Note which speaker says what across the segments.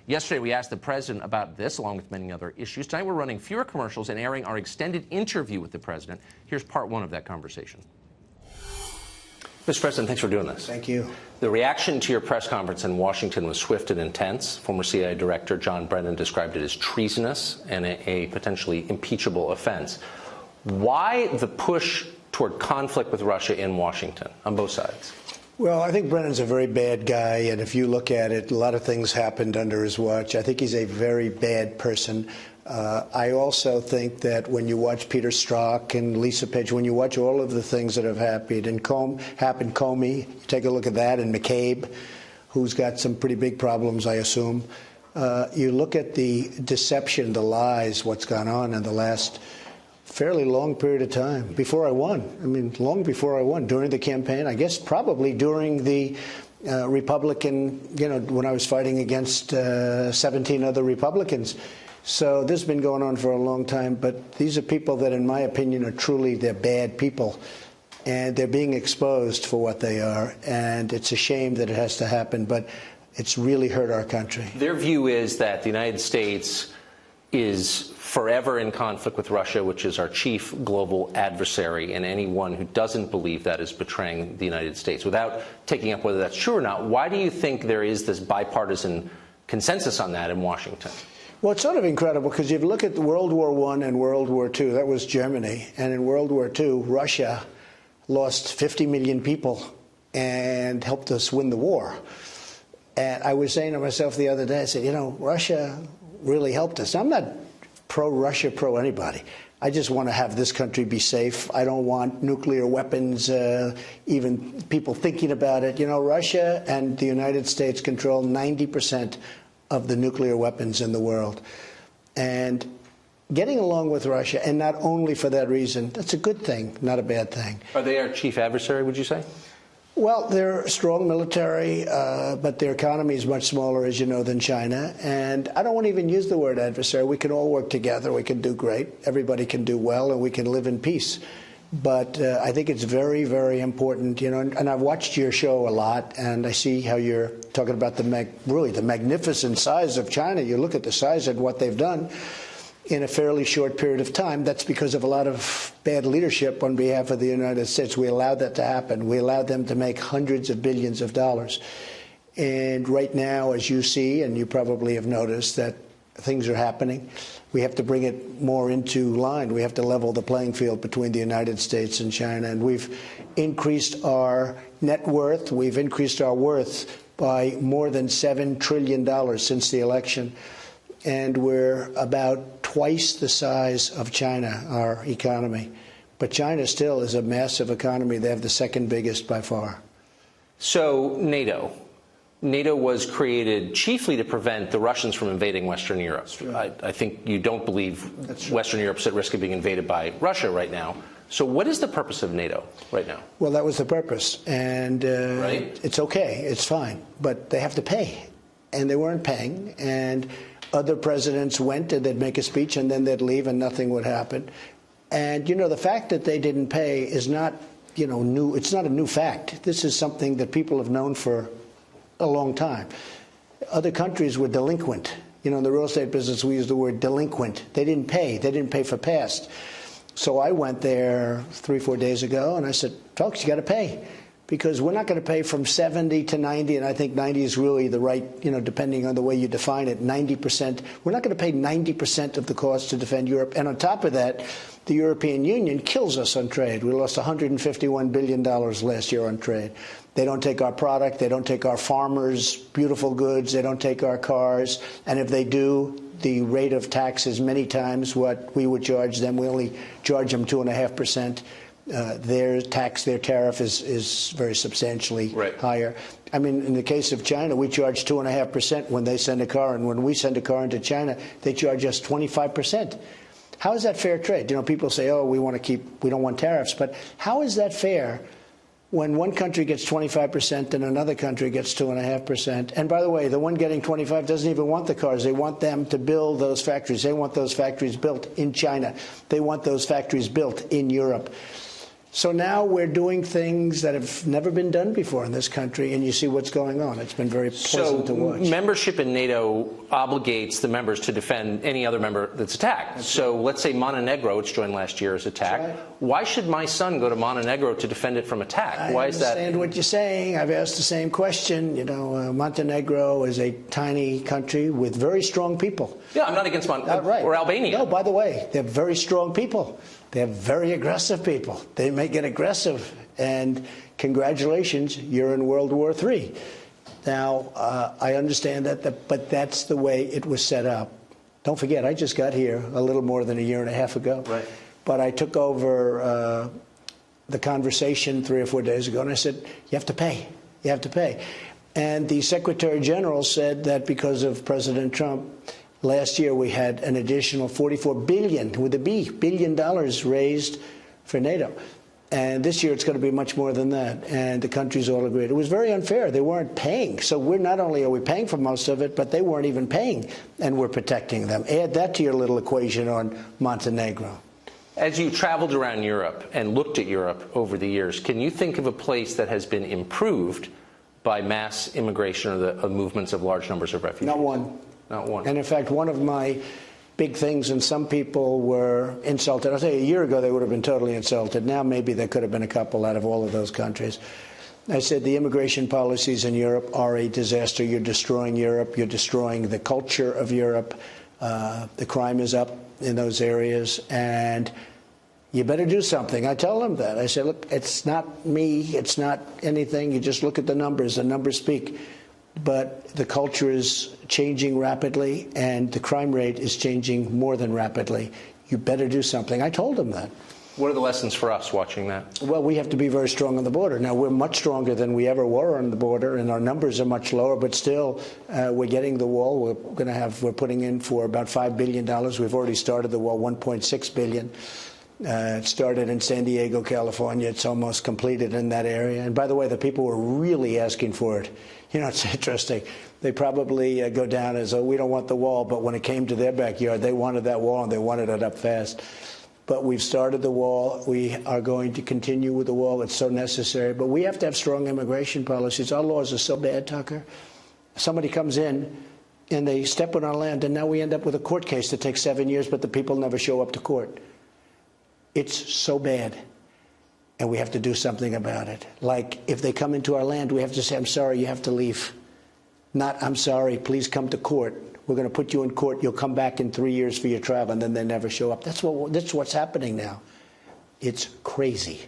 Speaker 1: Yesterday, we asked the president about this, along with many other issues. Tonight, we're running fewer commercials and airing our extended interview with the president. Here's part one of that conversation. Mr. President, thanks for doing this.
Speaker 2: Thank you.
Speaker 1: The reaction to your press conference in Washington was swift and intense. Former CIA Director John Brennan described it as treasonous and a potentially impeachable offense. Why the push toward conflict with Russia in Washington on both sides?
Speaker 2: Well, I think Brennan's a very bad guy, and if you look at it, a lot of things happened under his watch. I think he's a very bad person. I also think that when you watch Peter Strzok and Lisa Page, when you watch all of the things that have happened, Comey, you take a look at that, and McCabe, who's got some pretty big problems, I assume. You look at the deception, the lies, what's gone on in the last fairly long period of time before I won. I mean, long before I won, during the campaign, I guess probably during the Republican, when I was fighting against 17 other Republicans. So this has been going on for a long time, but these are people that, in my opinion, are truly, they're bad people. And they're being exposed for what they are. And it's a shame that it has to happen, but it's really hurt our country.
Speaker 1: Their view is that the United States is forever in conflict with Russia, which is our chief global adversary, and anyone who doesn't believe that is betraying the United States. Without taking up whether that's true or not, why do you think there is this bipartisan consensus on that in Washington?
Speaker 2: Well, it's sort of incredible because you look at World War I and World War II, that was Germany, and in World War II, Russia lost 50 million people and helped us win the war. And I was saying to myself the other day, I said, Russia really helped us. I'm not pro-Russia, pro-anybody. I just want to have this country be safe. I don't want nuclear weapons, even people thinking about it. Russia and the United States control 90% of the nuclear weapons in the world. And getting along with Russia, and not only for that reason, that's a good thing, not a bad thing.
Speaker 1: Are they our chief adversary, would you say?
Speaker 2: Well, they're a strong military, but their economy is much smaller, as you know, than China. And I don't want to even use the word adversary. We can all work together. We can do great. Everybody can do well, and we can live in peace. But I think it's very, very important, and I've watched your show a lot, and I see how you're talking about really the magnificent size of China. You look at the size of what they've done in a fairly short period of time. That's because of a lot of bad leadership on behalf of the United States. We allowed that to happen. We allowed them to make hundreds of billions of dollars. And right now, as you see, and you probably have noticed, that things are happening. We have to bring it more into line. We have to level the playing field between the United States and China. And we've increased our net worth. We've increased our worth by more than $7 trillion since the election. And we're about twice the size of China, our economy. But China still is a massive economy. They have the second biggest by far.
Speaker 1: So NATO. NATO was created chiefly to prevent the Russians from invading Western Europe. I think you don't believe Western Europe's at risk of being invaded by Russia right now. So what is the purpose of NATO right now?
Speaker 2: Well, that was the purpose. And It's okay. It's fine. But they have to pay. And they weren't paying. And other presidents went and they'd make a speech and then they'd leave and nothing would happen. And, the fact that they didn't pay is not, new. It's not a new fact. This is something that people have known for a long time. Other countries were delinquent. In the real estate business, we use the word delinquent. They didn't pay. They didn't pay for past. So I went there 3-4 days ago and I said, folks, you got to pay. Because we're not going to pay from 70 to 90, and I think 90 is really the right, depending on the way you define it, 90%. We're not going to pay 90% of the cost to defend Europe. And on top of that, the European Union kills us on trade. We lost $151 billion last year on trade. They don't take our product. They don't take our farmers' beautiful goods. They don't take our cars. And if they do, the rate of tax is many times what we would charge them. We only charge them 2.5%. Their tariff is very substantially higher. I mean, in the case of China, we charge 2.5% when they send a car, and when we send a car into China, they charge us 25%. How is that fair trade? People say, oh, we don't want tariffs, but how is that fair when one country gets 25% and another country gets 2.5%? And by the way, the one getting 25 doesn't even want the cars. They want them to build those factories. They want those factories built in China. They want those factories built in Europe. So now we're doing things that have never been done before in this country, and you see what's going on. It's been very pleasant to watch.
Speaker 1: Membership in NATO obligates the members to defend any other member that's attacked. So let's say Montenegro, which joined last year, is attacked.
Speaker 2: Right.
Speaker 1: Why should my son go to Montenegro to defend it from attack? Why is that?
Speaker 2: I understand what you're saying. I've asked the same question. You know, Montenegro is a tiny country with very strong people.
Speaker 1: Yeah, I'm not against Montenegro or Albania.
Speaker 2: No, by the way, they're very strong people. They're very aggressive people. They may get aggressive, and congratulations, you're in World War III. Now, I understand that, but that's the way it was set up. Don't forget, I just got here a little more than a year and a half ago.
Speaker 1: Right.
Speaker 2: But I took over the conversation 3 or 4 days ago, and I said, you have to pay. You have to pay. And the Secretary General said that because of President Trump, last year we had an additional $44 billion, with a B, billion dollars raised for NATO. And this year it's going to be much more than that. And the countries all agreed. It was very unfair. They weren't paying. So we're not only are we paying for most of it, but they weren't even paying, and we're protecting them. Add that to your little equation on Montenegro.
Speaker 1: As you traveled around Europe and looked at Europe over the years, can you think of a place that has been improved by mass immigration or the movements of large numbers of refugees?
Speaker 2: Not one.
Speaker 1: Not one.
Speaker 2: And in fact, one of my big things, and some people were insulted. I'll tell you, a year ago they would have been totally insulted. Now maybe there could have been a couple out of all of those countries. I said the immigration policies in Europe are a disaster. You're destroying Europe. You're destroying the culture of Europe. The crime is up in those areas, and you better do something. I tell them that. I said, look, it's not me. It's not anything. You just look at the numbers. The numbers speak. But the culture is changing rapidly, and the crime rate is changing more than rapidly. You better do something. I told them that.
Speaker 1: What are the lessons for us watching that?
Speaker 2: Well, we have to be very strong on the border. Now, we're much stronger than we ever were on the border, and our numbers are much lower, but still, we're getting the wall. We're putting in for about $5 billion. We've already started the wall, $1.6 billion. It started in San Diego, California. It's almost completed in that area. And by the way, the people were really asking for it. You know, it's interesting. They probably go down as, oh, we don't want the wall. But when it came to their backyard, they wanted that wall, and they wanted it up fast. But we've started the wall. We are going to continue with the wall. It's so necessary. But we have to have strong immigration policies. Our laws are so bad, Tucker. Somebody comes in, and they step on our land, and now we end up with a court case that takes 7 years, but the people never show up to court. It's so bad, and we have to do something about it. Like, if they come into our land, we have to say, I'm sorry, you have to leave. Not, I'm sorry, please come to court. We're going to put you in court. You'll come back in 3 years for your trial, and then they never show up. That's what's happening now. It's crazy.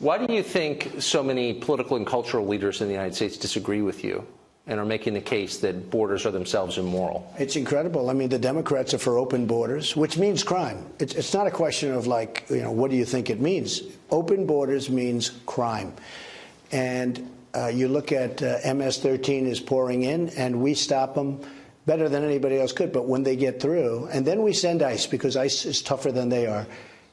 Speaker 1: Why do you think so many political and cultural leaders in the United States disagree with you and are making the case that borders are themselves immoral?
Speaker 2: It's incredible. I mean, the Democrats are for open borders, which means crime. It's not a question of, like, you know, what do you think it means? Open borders means crime. And you look at MS-13 is pouring in, and we stop them better than anybody else could. But when they get through, and then we send ICE, because ICE is tougher than they are.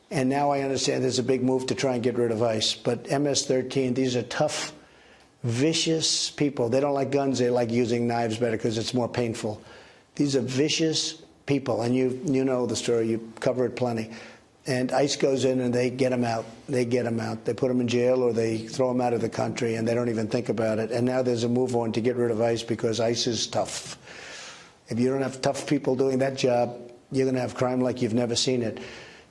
Speaker 2: And now I understand there's a big move to try and get rid of ICE. But MS-13, these are tough, vicious people. They don't like guns. They like using knives better because it's more painful. These are vicious people, and you know the story. You cover it plenty. And ICE goes in and they get them out. They get them out. They put them in jail, or they throw them out of the country, and they don't even think about it. And now there's a move on to get rid of ICE because ICE is tough. If you don't have tough people doing that job, you're going to have crime like you've never seen it.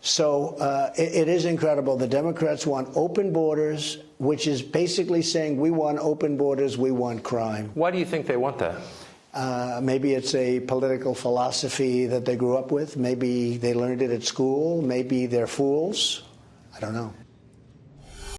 Speaker 2: So it is incredible. The Democrats want open borders, which is basically saying we want open borders, we want crime.
Speaker 1: Why do you think they want that?
Speaker 2: Maybe it's a political philosophy that they grew up with. Maybe they learned it at school. Maybe they're fools. I don't know.